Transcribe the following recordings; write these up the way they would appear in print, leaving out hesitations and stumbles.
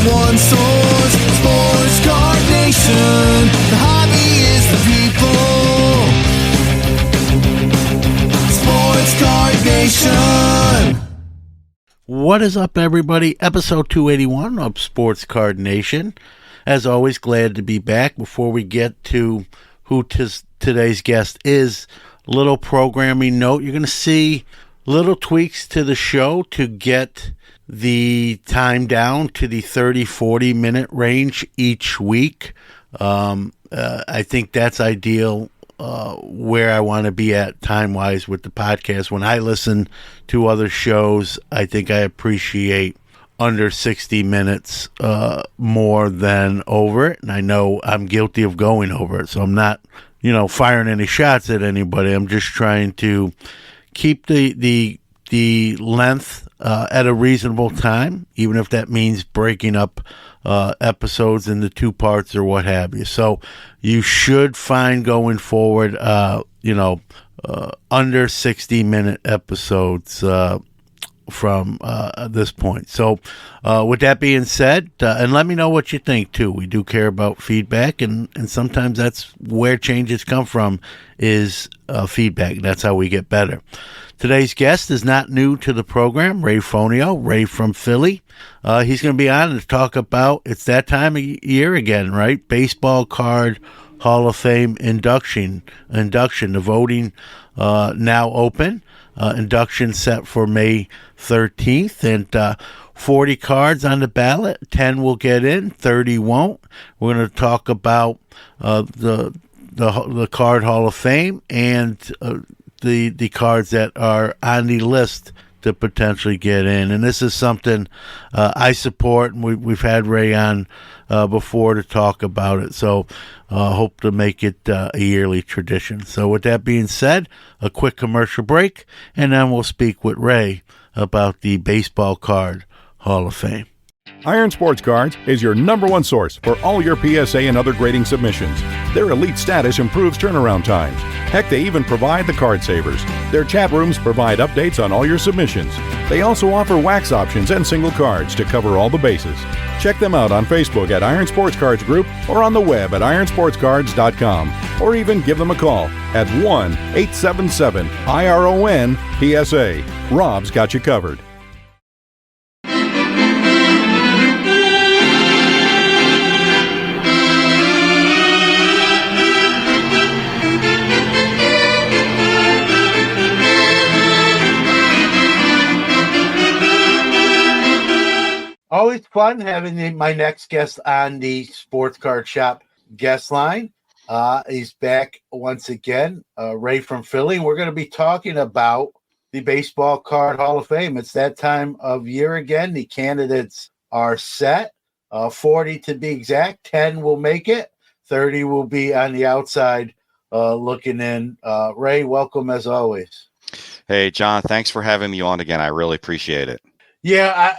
one source, Sports Card Nation. The hobby is the people. Sports Card Nation. What is up, everybody? Episode 281 of Sports Card Nation. As always, glad to be back. Before we get to who today's guest is, little programming note. You're going to see little tweaks to the show to get the time down to the 30-40 minute range each week. I think that's ideal where I want to be at time-wise with the podcast. When I listen to other shows, I think I appreciate under 60 minutes more than over it. And I know I'm guilty of going over it, so I'm not, firing any shots at anybody. I'm just trying to keep the length at a reasonable time, even if that means breaking up episodes into two parts or what have you. So you should find going forward, under 60-minute episodes from this point. So with that being said, and let me know what you think too. We do care about feedback, and sometimes that's where changes come from, is feedback. That's how we get better. Today's guest is not new to the program, Ray Fonio, Ray from Philly. He's going to be on to talk about, it's that time of year again, right? Baseball Card Hall of Fame induction. The voting now open. Induction set for May 13th, and 40 cards on the ballot. 10 will get in, 30 won't. We're going to talk about the Card Hall of Fame and the cards that are on the list to potentially get in. And this is something I support, and we've had Ray on before to talk about it. So hope to make it a yearly tradition. So with that being said, a quick commercial break, and then we'll speak with Ray about the Baseball Card Hall of Fame. Iron Sports Cards is your number one source for all your PSA and other grading submissions. Their elite status improves turnaround times. Heck, they even provide the card savers. Their chat rooms provide updates on all your submissions. They also offer wax options and single cards to cover all the bases. Check them out on Facebook at Iron Sports Cards Group, or on the web at ironsportscards.com, or even give them a call at 1-877-IRON-PSA. Rob's got you covered. Always fun having my next guest on the Sports Card Shop guest line. He's back once again, Ray from Philly. We're going to be talking about the Baseball Card Hall of Fame. It's that time of year again. The candidates are set, 40 to be exact. 10 will make it. 30 will be on the outside looking in. Ray, welcome as always. Hey, John, thanks for having me on again. I really appreciate it. Yeah,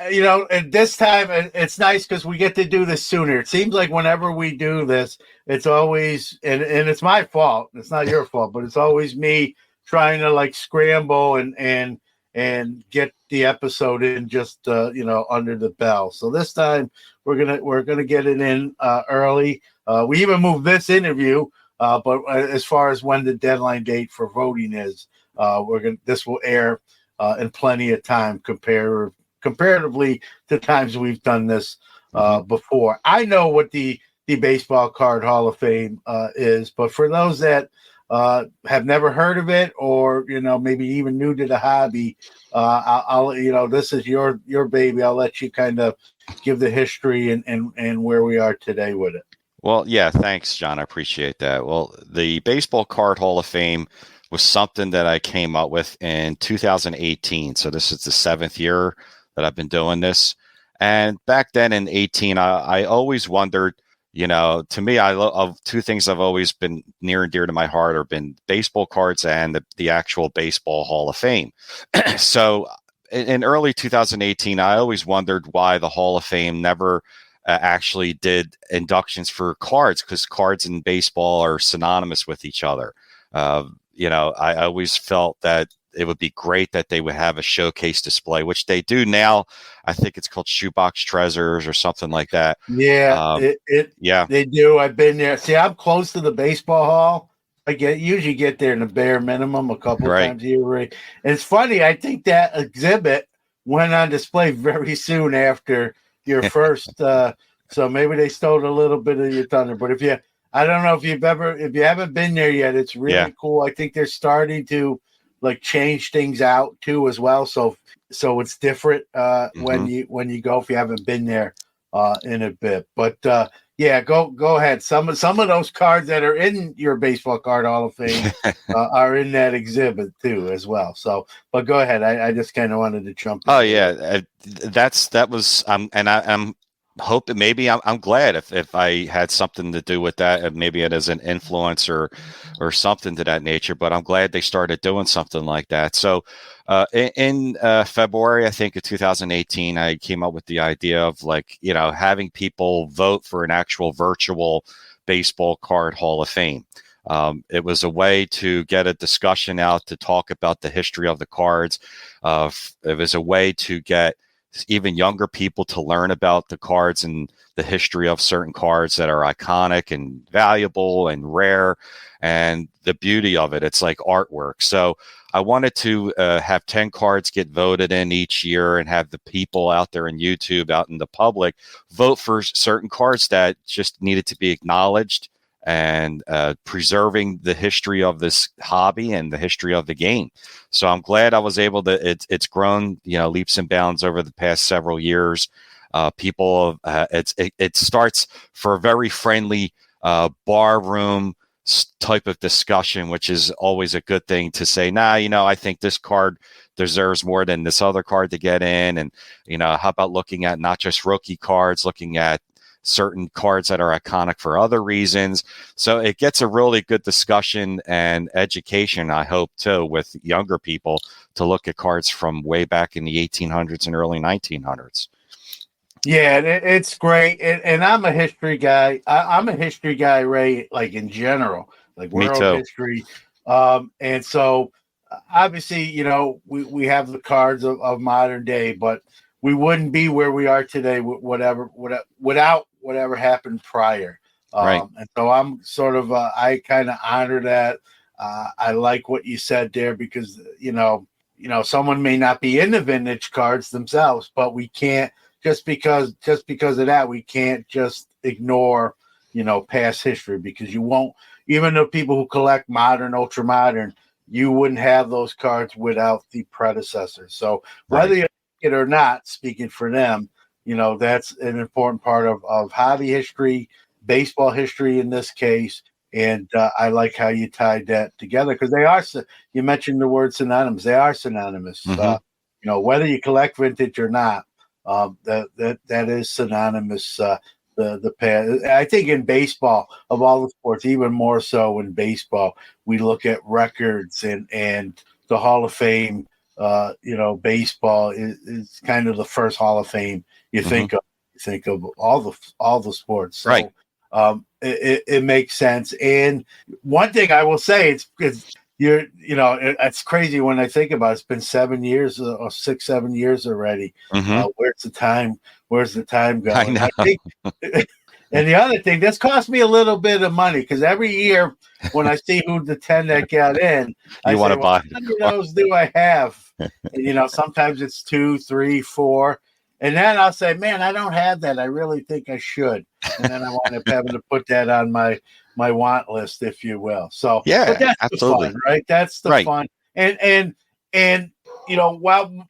and this time it's nice because we get to do this sooner. It seems like whenever we do this, it's always, and it's my fault. It's not your fault, but it's always me trying to scramble and get the episode in just under the bell. So this time we're gonna get it in early. We even moved this interview, but as far as when the deadline date for voting is, this will air in plenty of time comparatively to times we've done this before. I know what the Baseball Card Hall of Fame is, but for those that have never heard of it, or maybe even new to the hobby, I'll this is your baby. I'll let you kind of give the history and where we are today with it. Well, yeah, thanks, John. I appreciate that. Well, the Baseball Card Hall of Fame was something that I came up with in 2018. So this is the 7th year that I've been doing this. And back then in 18, I always wondered, to me, of two things I've always been near and dear to my heart have been baseball cards and the actual Baseball Hall of Fame. So in early 2018, I always wondered why the Hall of Fame never actually did inductions for cards, because cards and baseball are synonymous with each other. I always felt that it would be great that they would have a showcase display, which they do now. I think it's called Shoebox Treasures or something like that. Yeah, Yeah, they do. I've been there. See, I'm close to the baseball hall. I usually get there in the bare minimum a couple of right. times a year. Right? And it's funny. I think that exhibit went on display very soon after your first. So maybe they stole a little bit of your thunder. But I don't know if you haven't been there yet. It's really cool. I think they're starting to like change things out too as well. So it's different when you go if you haven't been there in a bit. But go ahead. Some of those cards that are in your baseball card Hall of Fame are in that exhibit too as well. So, but go ahead. I just kind of wanted to jump in. Oh yeah, that was and I'm hoping maybe I'm glad if I had something to do with that, maybe it as an influence or something to that nature. But I'm glad they started doing something like that. So in February, I think of 2018, I came up with the idea of having people vote for an actual virtual baseball card Hall of Fame. It was a way to get a discussion out to talk about the history of the cards. It was a way to get even younger people to learn about the cards and the history of certain cards that are iconic and valuable and rare, and the beauty of it. It's like artwork. So I wanted to have 10 cards get voted in each year and have the people out there in YouTube, out in the public, vote for certain cards that just needed to be acknowledged, and preserving the history of this hobby and the history of the game. So I'm glad I was able to, it's grown, leaps and bounds over the past several years. People, it starts for a very friendly bar room type of discussion, which is always a good thing to say, I think this card deserves more than this other card to get in. And, how about looking at not just rookie cards, looking at certain cards that are iconic for other reasons. So it gets a really good discussion and education, I hope, too, with younger people to look at cards from way back in the 1800s and early 1900s. Yeah, it's great. And I'm a history guy. I'm a history guy, Ray, like in general, like world history. And so obviously, we have the cards of modern day, but we wouldn't be where we are today without whatever happened prior. Right. And so I'm sort of, I kind of honor that. I like what you said there because, someone may not be into vintage cards themselves, but we can't, just because of that, we can't just ignore, past history, because you won't, even the people who collect modern, ultra modern, you wouldn't have those cards without the predecessors. So whether you it or not, speaking for them, that's an important part of hobby history, baseball history in this case. And I like how you tied that together, because they are, you mentioned the word synonymous. They are synonymous. Whether you collect vintage or not, that is synonymous. The past. I think in baseball, of all the sports, even more so in baseball, we look at records and the Hall of Fame. Baseball is kind of the first Hall of Fame you think of. You think of all the sports, so, right? It makes sense. And one thing I will say, it's it's crazy when I think about it. It's been 7 years or 6-7 years already. Where's the time? Where's the time going? I think. And the other thing, this cost me a little bit of money, because every year when I see who the 10 that got in, I want to buy. How many of those do I have? And, sometimes it's 2, 3, 4. And then I'll say, man, I don't have that. I really think I should. And then I wind up having to put that on my want list, if you will. So yeah, but that's absolutely. The fun, right? That's the fun. And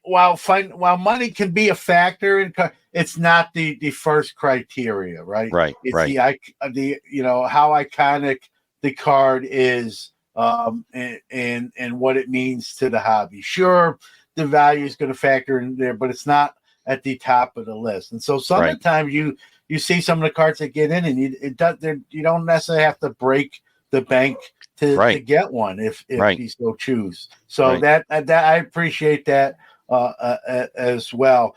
while money can be a factor in, it's not the first criteria, right? Right. It's right. the how iconic the card is, and what it means to the hobby. Sure, the value is going to factor in there, but it's not at the top of the list. And so sometimes you see some of the cards that get in, and you don't necessarily have to break the bank to get one if you so choose. So that I appreciate that as well.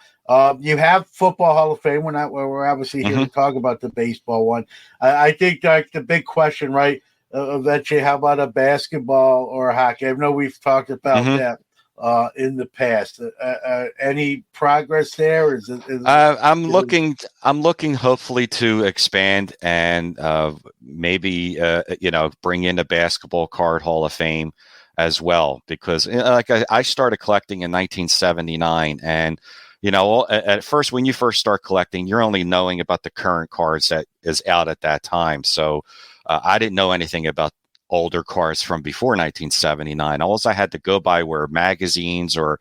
You have Football Hall of Fame. We're obviously here to talk about the baseball one. I think like the big question, right? Eventually, how about a basketball or a hockey? I know we've talked about that in the past. Any progress there? I'm looking. I'm looking hopefully to expand and maybe bring in the basketball card Hall of Fame as well, because like I started collecting in 1979, and at first when you first start collecting, you're only knowing about the current cards that is out at that time. So I didn't know anything about older cards from before 1979. All I had to go by were magazines or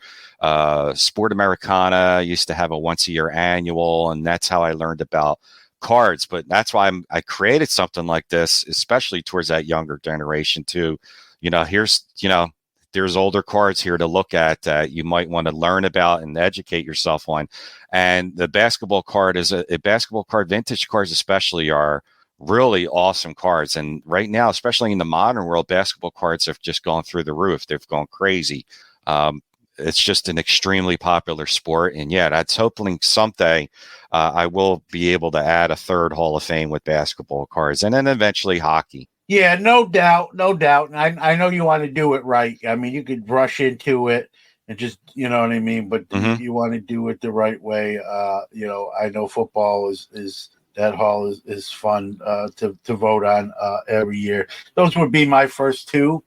Sport Americana used to have a once a year annual, and that's how I learned about cards. But that's why I created something like this, especially towards that younger generation too. There's older cards here to look at that you might want to learn about and educate yourself on. And the basketball card is a basketball card. Vintage cards especially are really awesome cards. And right now, especially in the modern world, basketball cards have just gone through the roof. They've gone crazy. It's just an extremely popular sport. And yeah, that's hoping someday I will be able to add a third Hall of Fame with basketball cards, and then eventually hockey. Yeah, no doubt. And I know you want to do it right. I mean, you could rush into it and just, you know what I mean? But you want to do it the right way. I know football is that hall is fun to vote on every year. Those would be my first two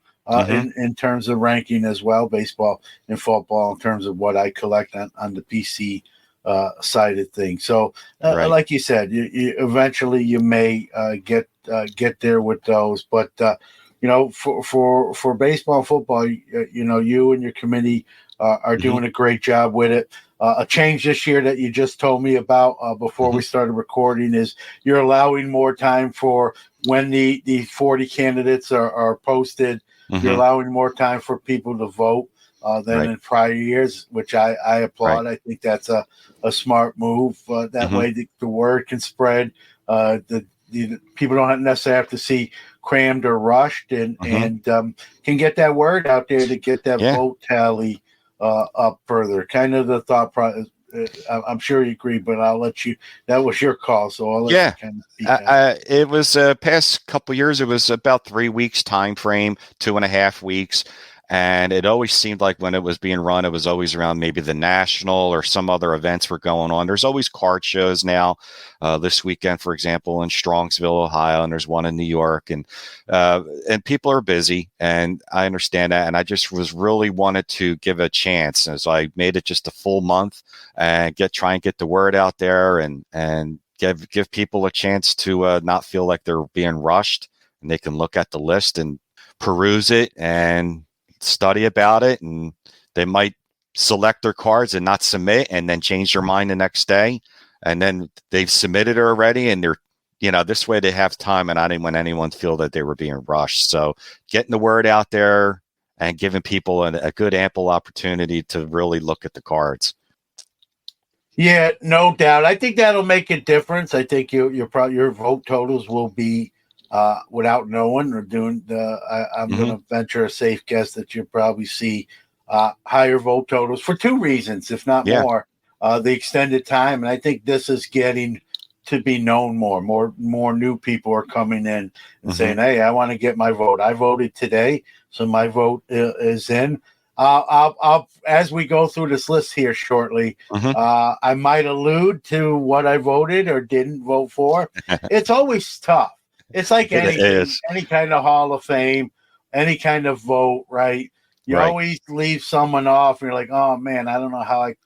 in terms of ranking as well, baseball and football, in terms of what I collect on the PC side of things. So, like you said, you eventually you may get there with those, but for baseball and football, you and your committee are doing a great job with it. A change this year that you just told me about before we started recording is you're allowing more time for when the 40 candidates are posted. You're allowing more time for people to vote than in prior years, which I applaud. I think that's a smart move. That way the word can spread. The people don't necessarily have to see crammed or rushed, and can get that word out there to get that vote tally up further. Kind of the thought process. I'm sure you agree, but I'll let you. That was your call, so I'll let you kind of speak it was past couple years. It was about 3 weeks time frame, 2.5 weeks. And it always seemed like when it was being run, it was always around maybe the national or some other events were going on. There's always card shows now. This weekend, for example, in Strongsville, Ohio, and there's one in New York, and people are busy, and I understand that. And I just was really wanted to give a chance, and so I made it just a full month and try and get the word out there, and give people a chance to not feel like they're being rushed, and they can look at the list and peruse it and study about it, and they might select their cards and not submit and then change their mind the next day, and then they've submitted it already, and they're this way they have time, and I didn't want anyone to feel that they were being rushed. So getting the word out there and giving people a good ample opportunity to really look at the cards. Yeah, no doubt. I think that'll make a difference. I think your vote totals will be without knowing or doing I'm going to venture a safe guess that you'll probably see higher vote totals for two reasons, if not more. The extended time, and I think this is getting to be known more. More new people are coming in and saying, "Hey, I want to get my vote. I voted today, so my vote is in." I'll as we go through this list here shortly, I might allude to what I voted or didn't vote for. It's always tough. It's like any kind of Hall of Fame, any kind of vote, right? You always leave someone off, and you're like, oh man, I don't know how I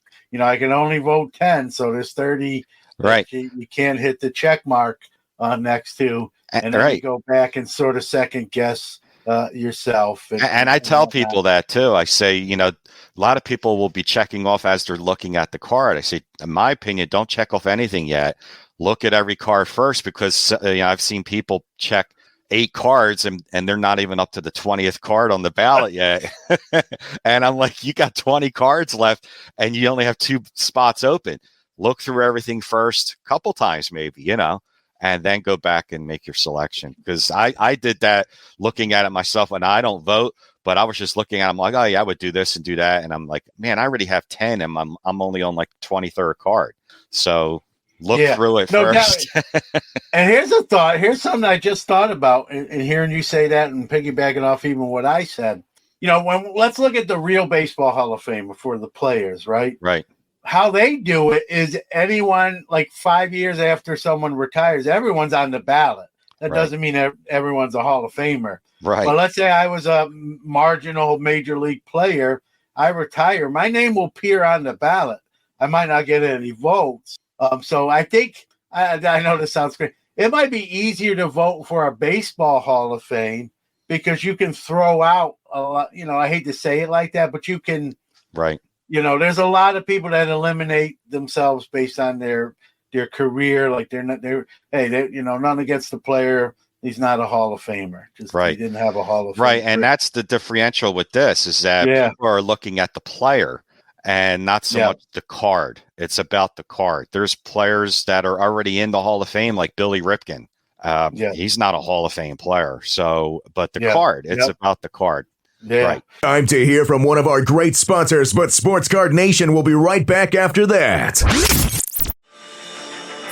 can only vote 10, so there's 30. Right. You can't hit the check mark next to, and then you go back and sort of second guess yourself. And I tell people that too. I say, a lot of people will be checking off as they're looking at the card. I say, in my opinion, don't check off anything yet. Look at every card first, because I've seen people check 8 cards and they're not even up to the 20th card on the ballot yet. And I'm like, you got 20 cards left and you only have 2 spots open. Look through everything first, a couple times maybe, and then go back and make your selection. Because I did that looking at it myself, and I don't vote, but I was just looking at it. I'm like, oh yeah, I would do this and do that. And I'm like, man, I already have 10 and I'm only on like 23rd card. So look through it first. And here's a thought. Here's something I just thought about, and hearing you say that and piggybacking off even what I said. let's look at the real baseball Hall of Fame for the players, right? Right. How they do it is anyone like 5 years after someone retires, everyone's on the ballot. That doesn't mean everyone's a Hall of Famer. Right. But let's say I was a marginal major league player. I retire. My name will appear on the ballot. I might not get any votes. So I think, I know this sounds great. It might be easier to vote for a baseball Hall of Fame because you can throw out a lot. I hate to say it like that, but you can. Right. There's a lot of people that eliminate themselves based on their career. Like nothing against the player. He's not a Hall of Famer. Just he didn't have a Hall of Fame. Right. And that's the differential with this is that people are looking at the player and not so much the card. It's about the card. There's players that are already in the Hall of Fame, like Billy Ripken. He's not a Hall of Fame player. So, but the card, it's about the card. Yeah. Right. Time to hear from one of our great sponsors, but Sports Card Nation will be right back after that.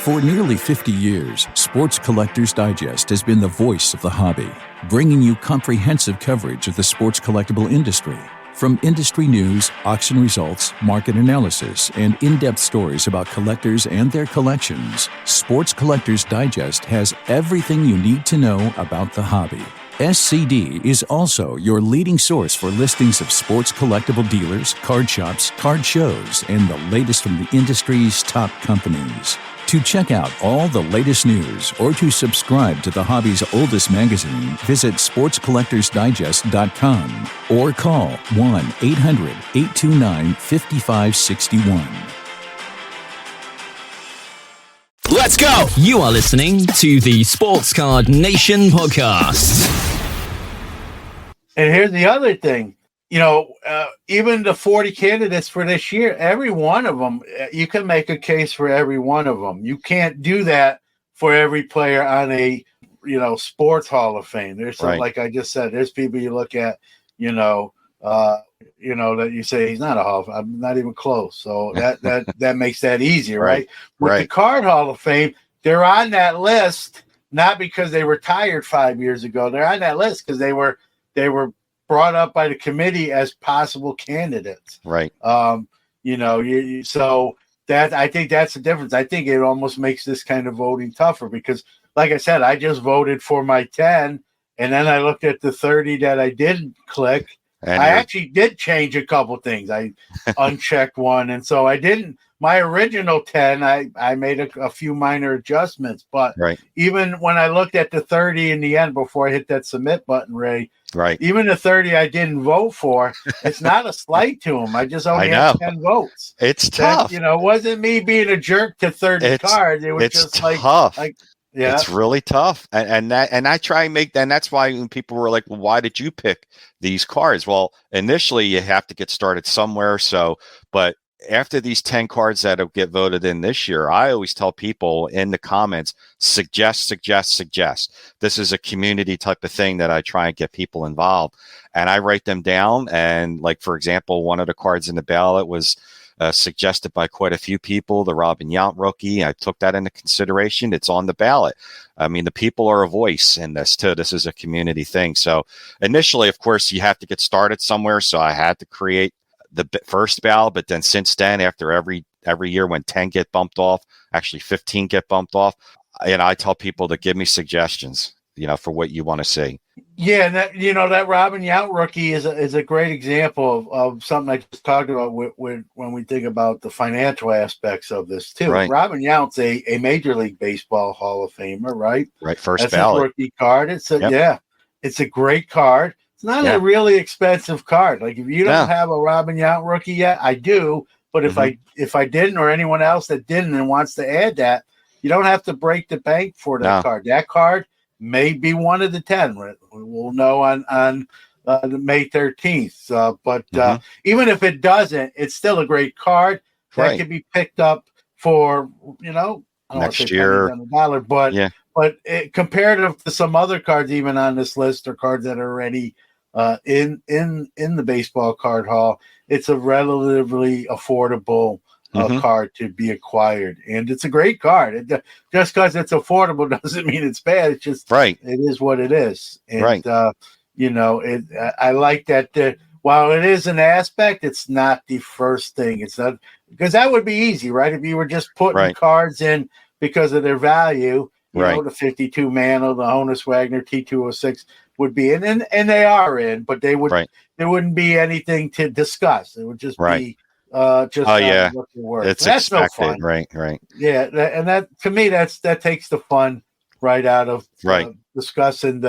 For nearly 50 years, Sports Collectors Digest has been the voice of the hobby, bringing you comprehensive coverage of the sports collectible industry. From industry news, auction results, market analysis, and in-depth stories about collectors and their collections, Sports Collectors Digest has everything you need to know about the hobby. SCD is also your leading source for listings of sports collectible dealers, card shops, card shows, and the latest from the industry's top companies. To check out all the latest news or to subscribe to the hobby's oldest magazine, visit sportscollectorsdigest.com or call 1-800-829-5561. Let's go! You are listening to the Sports Card Nation podcast. And here's the other thing. Even the 40 candidates for this year, every one of them, you can make a case for every one of them. You can't do that for every player on a, sports Hall of Fame. There's some, like I just said, there's people you look at, that you say he's not a Hall of Fame. I'm not even close. So that makes that easier, right? With the Card Hall of Fame, they're on that list, not because they retired 5 years ago. They're on that list because they were brought up by the committee as possible candidates. Right. So that, I think that's the difference. I think it almost makes this kind of voting tougher because, like I said, I just voted for my 10, and then I looked at the 30 that I didn't click. And I actually did change a couple things. I unchecked one, and so I didn't. My original 10, I made a few minor adjustments, but even when I looked at the 30 in the end before I hit that submit button, Ray, even the 30 I didn't vote for, it's not a slight to them. I just only had 10 votes. It's tough. It wasn't me being a jerk to 30 cards. It was just tough. Yeah. It's really tough. And I try and make that. And that's why when people were like, well, why did you pick these cards? Well, initially you have to get started somewhere. But after these 10 cards that get voted in this year, I always tell people in the comments, suggest. This is a community type of thing that I try and get people involved. And I write them down. And like, for example, one of the cards in the ballot was suggested by quite a few people, the Robin Yount rookie. I took that into consideration. It's on the ballot. I mean, the people are a voice in this too. This is a community thing. So initially, of course, you have to get started somewhere. So I had to create the first ballot, but then since then, after every year when 10 get bumped off, actually 15 get bumped off, and I tell people to give me suggestions, for what you want to see. Yeah, and that Robin Yount rookie is a great example of something I just talked about when we think about the financial aspects of this too. Right. Robin Yount's a Major League Baseball Hall of Famer, right? Right, first That's ballot. His rookie card. It's a great card. It's not a really expensive card. Like if you don't have a Robin Yount rookie yet, I do. But if I didn't, or anyone else that didn't and wants to add that, you don't have to break the bank for that card. That card may be one of the 10. We'll know on May 13th. But even if it doesn't, it's still a great card that can be picked up for next year. $1, but comparative to some other cards, even on this list, or cards that are already in the baseball card hall, it's a relatively affordable card to be acquired, and it's a great card. Just because it's affordable doesn't mean it's bad. It's just it is what it is. And I like that. While it is an aspect, it's not the first thing. It's not, because that would be easy, right? If you were just putting cards in because of their value, the 52 Mantle, the Honus Wagner T206 would be in, and they are in, but there wouldn't be anything to discuss. It would just be what you're worth. It's That's expected, no fun. right. Yeah, and that to me, that takes the fun right out of discussing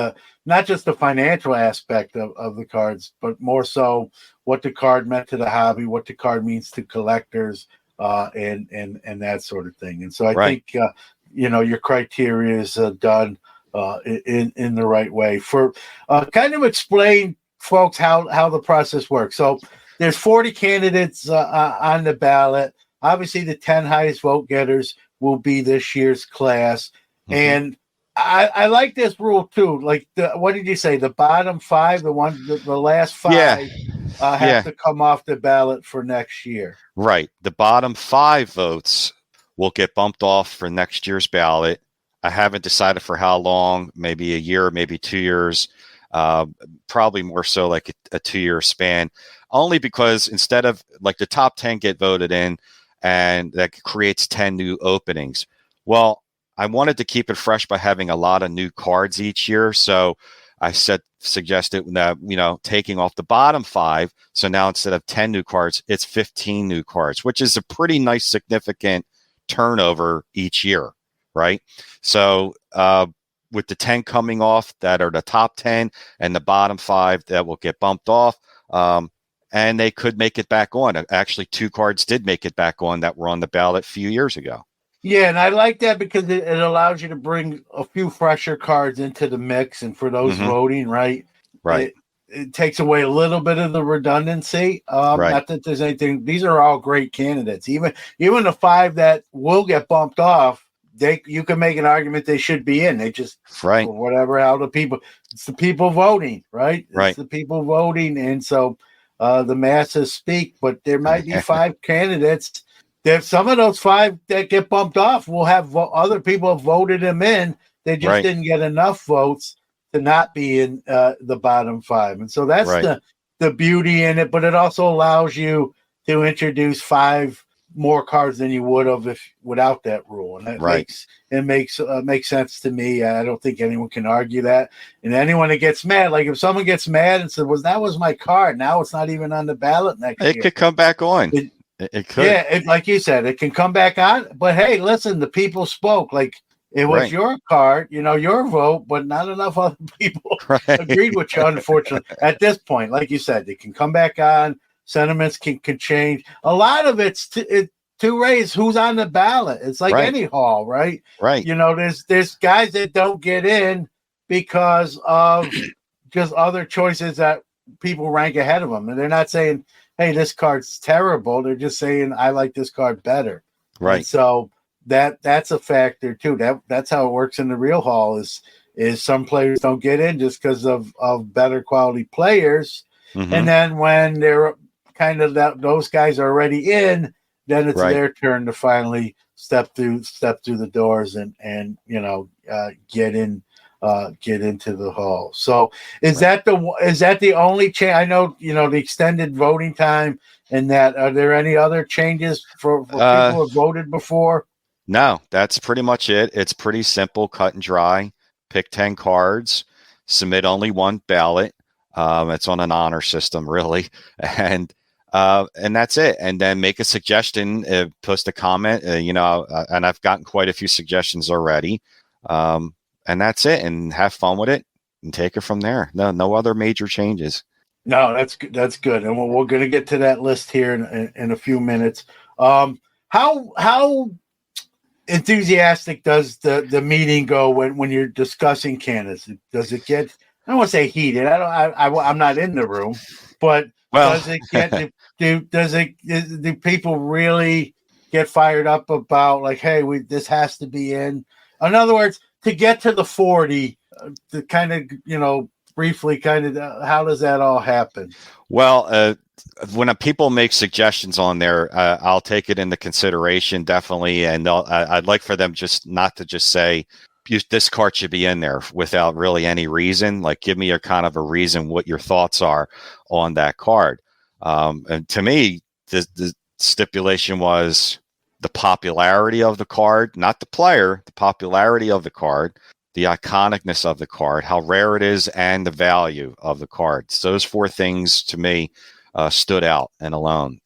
not just the financial aspect of the cards, but more so what the card meant to the hobby, what the card means to collectors, and that sort of thing. And so I think your criteria is done in the right way. For kind of explain, folks, how the process works. So there's 40 candidates on the ballot. Obviously, the 10 highest vote getters will be this year's class, and I like this rule too. Like, what did you say? The bottom 5, the last 5, have to come off the ballot for next year. Right. The bottom 5 votes will get bumped off for next year's ballot. I haven't decided for how long. Maybe a year, maybe 2 years. Probably more so like a 2-year span. Only because instead of like the top 10 get voted in, and that creates 10 new openings. Well, I wanted to keep it fresh by having a lot of new cards each year. So I suggested that, taking off the bottom 5. So now instead of 10 new cards, it's 15 new cards, which is a pretty nice, significant turnover each year. Right. So with the 10 coming off that are the top 10 and the bottom 5 that will get bumped off, and they could make it back on. Actually, 2 cards did make it back on that were on the ballot a few years ago. Yeah, and I like that because it allows you to bring a few fresher cards into the mix, and for those voting, right? It takes away a little bit of the redundancy. Not that there's anything; these are all great candidates. Even the 5 that will get bumped off, you can make an argument they should be in. They just for whatever it's the people voting, right? It's the people voting, and so the masses speak. But there might be 5 candidates. There's some of those 5 that get bumped off will have other people have voted them in. They just didn't get enough votes to not be in the bottom 5. And so that's the beauty in it. But it also allows you to introduce 5 more cards than you would have without that rule. And that makes sense to me. I don't think anyone can argue that. And anyone that gets mad, like if someone gets mad and says, "Well, that was my card. Now it's not even on the ballot next year." It could come back on. It could. Yeah, like you said, it can come back on. But hey, listen, the people spoke. Like, it was your card, your vote, but not enough other people agreed with you, unfortunately. At this point, like you said, it can come back on. Sentiments can change. A lot of it's to raise who's on the ballot. It's like any hall, right? Right. There's guys that don't get in because of just other choices that people rank ahead of them. And they're not saying, "Hey, this card's terrible." They're just saying, "I like this card better." Right. And so that's a factor too. That's how it works in the real hall is some players don't get in just because of better quality players. And then when they're kind of those guys are already in, then it's their turn to finally step through the doors and get into the hall. So is that the only change? I know the extended voting time and that. Are there any other changes for people who have voted before? No, that's pretty much it. It's pretty simple, cut and dry. Pick 10 cards, submit only 1 ballot. It's on an honor system, really, and that's it. And then make a suggestion, post a comment. And I've gotten quite a few suggestions already. And that's it. And have fun with it and take it from there. No other major changes. No, that's good. That's good. And we're going to get to that list here in a few minutes. How enthusiastic does the meeting go when you're discussing candidates? Does it get, I don't want to say heated. I'm not in the room, but does it get, do people really get fired up about like, hey, this has to be in? In other words, to get to the 40, to kind of, briefly, how does that all happen? Well, when people make suggestions on there, I'll take it into consideration, definitely. And I'd like for them just not to just say, this card should be in there without really any reason. Like, give me a kind of a reason what your thoughts are on that card. And to me, the stipulation was the popularity of the card, not the player, the popularity of the card, the iconicness of the card, how rare it is, and the value of the card. So those four things to me stood out and alone.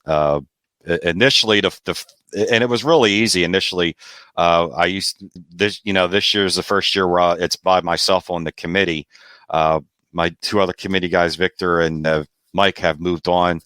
Initially, and it was really easy. Initially, I used this. This year is the first year where it's by myself on the committee. My two other committee guys, Victor and Mike, have moved on.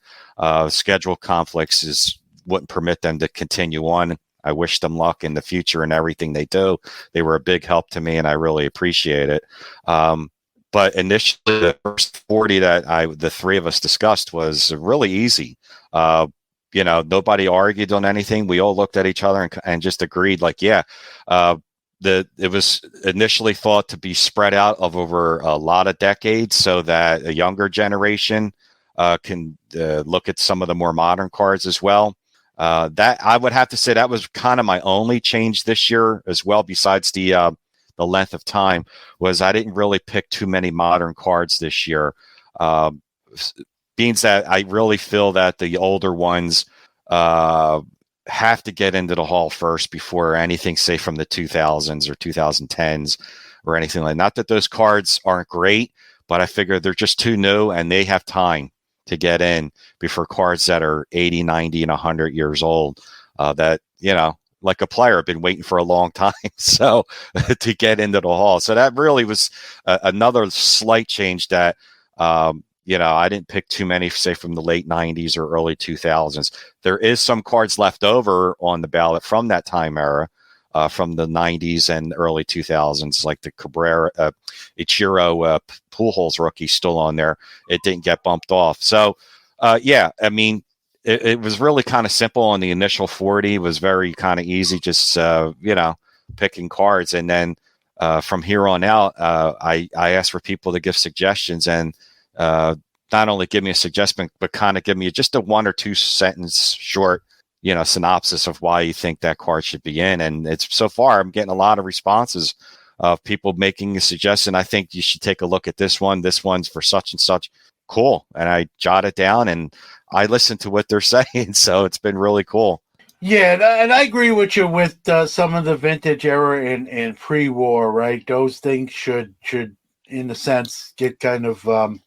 Schedule conflicts wouldn't permit them to continue on. I wish them luck in the future and everything they do. They were a big help to me, and I really appreciate it. But initially, the first 40 that the three of us discussed was really easy. Nobody argued on anything. We all looked at each other and just agreed, like, yeah, it was initially thought to be spread out over a lot of decades so that a younger generation can look at some of the more modern cards as well. That I would have to say that was kind of my only change this year as well, besides the length of time, was I didn't really pick too many modern cards this year. Means that I really feel that the older ones have to get into the hall first before anything, say, from the 2000s or 2010s or anything like that. Not that those cards aren't great, but I figure they're just too new and they have time to get in before cards that are 80, 90, and 100 years old that, like a player, have been waiting for a long time so to get into the hall. So that really was another slight change that, I didn't pick too many, say, from the late 90s or early 2000s. There is some cards left over on the ballot from that time era, from the 90s and early 2000s, like the Cabrera, Ichiro Pujols rookie still on there. It didn't get bumped off. So, it was really kind of simple on the initial 40. It was very kind of easy, just, picking cards. And then from here on out, I asked for people to give suggestions and not only give me a suggestion, but kind of give me just a 1 or 2 sentence short, synopsis of why you think that card should be in. And it's so far, I'm getting a lot of responses of people making a suggestion. I think you should take a look at this one. This one's for such and such. Cool. And I jot it down and I listen to what they're saying. So it's been really cool. Yeah, and I agree with you with some of the vintage era and pre-war, right? Those things should, in a sense, get kind of, I don't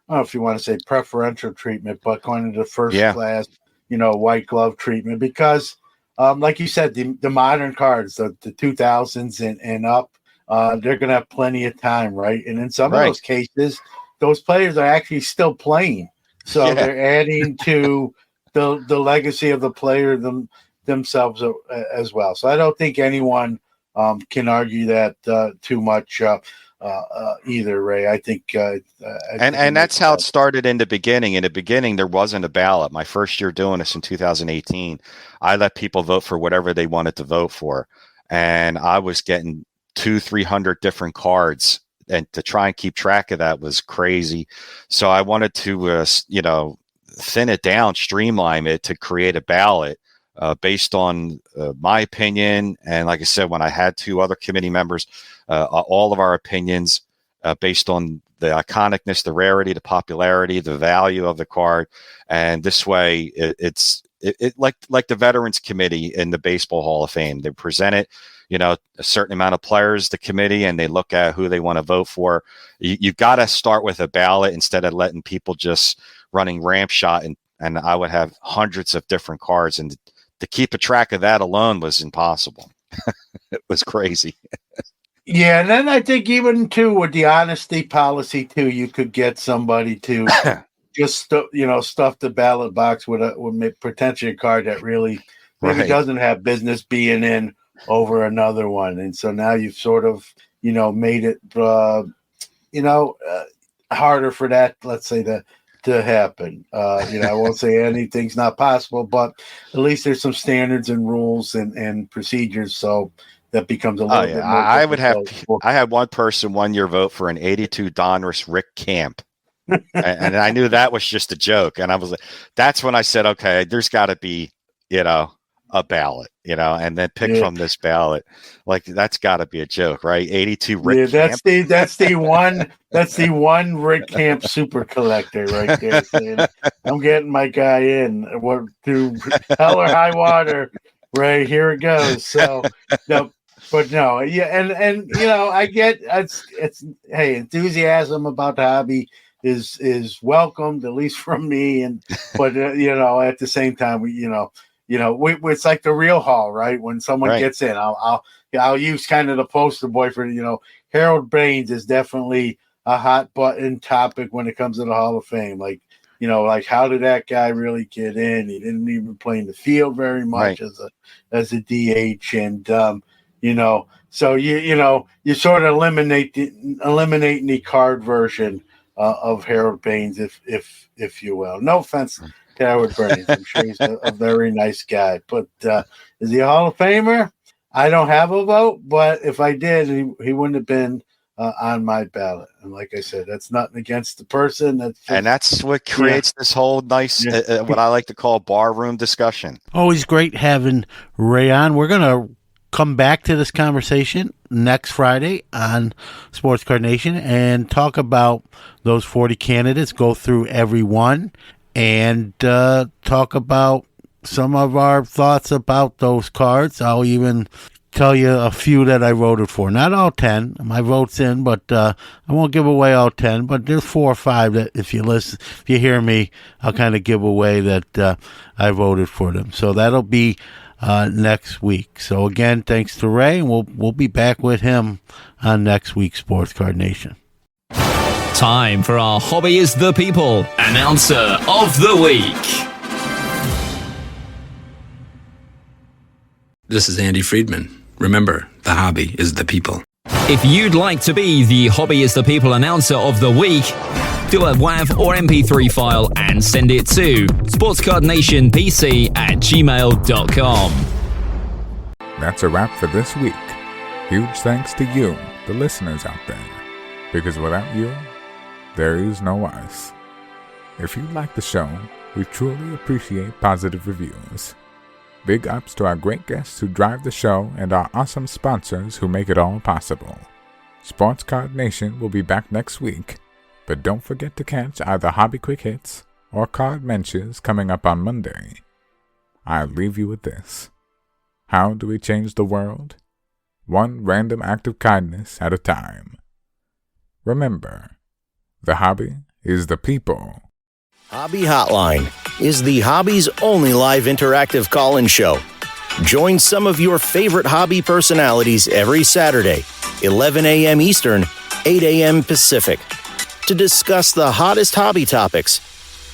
know if you want to say preferential treatment, but going into the first class, white glove treatment, because like you said, the modern cards, the 2000s and up, they're going to have plenty of time, right? And in some of those cases, those players are actually still playing. So they're adding to the legacy of the player themselves as well. So I don't think anyone can argue that too much either, Ray. I think and that's how it started in the beginning. In the beginning, there wasn't a ballot. My first year doing this in 2018, I let people vote for whatever they wanted to vote for. And I was getting 200-300 different cards. And to try and keep track of that was crazy. So I wanted to, thin it down, streamline it to create a ballot based on my opinion. And like I said, when I had 2 other committee members, all of our opinions based on the iconicness, the rarity, the popularity, the value of the card. And this way it's like the Veterans Committee in the Baseball Hall of Fame. They present it, a certain amount of players, the committee, and they look at who they want to vote for. You've got to start with a ballot instead of letting people just running ramp shot. And I would have hundreds of different cards. And to keep a track of that alone was impossible. It was crazy. Yeah, and then I think even too with the honesty policy too, you could get somebody to just stuff the ballot box with potentially a card that really doesn't have business being in over another one, and so now you've sort of made it harder for that, let's say, to happen. I won't say anything's not possible, but at least there's some standards and rules and procedures, so that becomes a little bit more difficult. I had one person one year vote for an 82 Donruss Rick Camp. And I knew that was just a joke. And I was like, that's when I said, okay, there's got to be, a ballot, and then pick from this ballot. Like, that's got to be a joke, right? 82 Rick Camp. That's the one Rick Camp super collector right there. Saying, I'm getting my guy in. What through hell or high water, Ray? Here it goes. So no. But no, and I get it's hey, enthusiasm about the hobby is welcomed, at least from me, but at the same time it's like the real haul, right? When someone gets in, I'll use kind of the poster boy for Harold Baines is definitely a hot button topic when it comes to the Hall of Fame. Like how did that guy really get in? He didn't even play in the field very much as a DH, and so you sort of eliminating the card version of Harold Baines, if you will. No offense to Harold Baines, I'm sure he's a very nice guy, but is he a Hall of Famer? I don't have a vote, but if I did, he wouldn't have been on my ballot. And like I said, that's nothing against the person. That's what creates this whole nice, what I like to call barroom discussion. Always great having Ray on. We're gonna come back to this conversation next Friday on Sports Card Nation and talk about those 40 candidates, go through every one, and talk about some of our thoughts about those cards. I'll even tell you a few that I voted for. Not all 10. My vote's in, but I won't give away all 10, but there's 4 or 5 that if you hear me, I'll kind of give away that I voted for them. So that'll be next week. So again, thanks to Ray, and we'll be back with him on next week's Sports Card Nation. Time for our Hobby is the People Announcer of the Week. This is Andy Friedman. Remember, the hobby is the people. If you'd like to be the Hobby is the People Announcer of the Week, do a WAV or MP3 file and send it to sportscardnationpc@gmail.com. That's a wrap for this week. Huge thanks to you, the listeners out there, because without you, there is no us. If you like the show, we truly appreciate positive reviews. Big ups to our great guests who drive the show and our awesome sponsors who make it all possible. Sports Card Nation will be back next week, but don't forget to catch either Hobby Quick Hits or Card Mentions coming up on Monday. I'll leave you with this. How do we change the world? One random act of kindness at a time. Remember, the hobby is the people. Hobby Hotline is the hobby's only live interactive call-in show. Join some of your favorite hobby personalities every Saturday, 11 a.m. Eastern, 8 a.m. Pacific, to discuss the hottest hobby topics.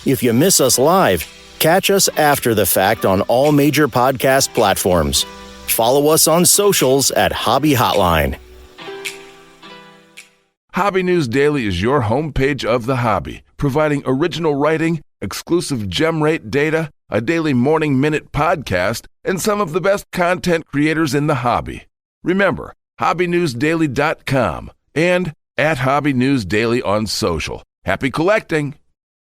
If you miss us live, catch us after the fact on all major podcast platforms. Follow us on socials at Hobby Hotline. Hobby News Daily is your homepage of the hobby, providing original writing, exclusive gem rate data, a daily morning minute podcast, and some of the best content creators in the hobby. Remember, hobbynewsdaily.com and @Hobby News Daily on social. Happy collecting!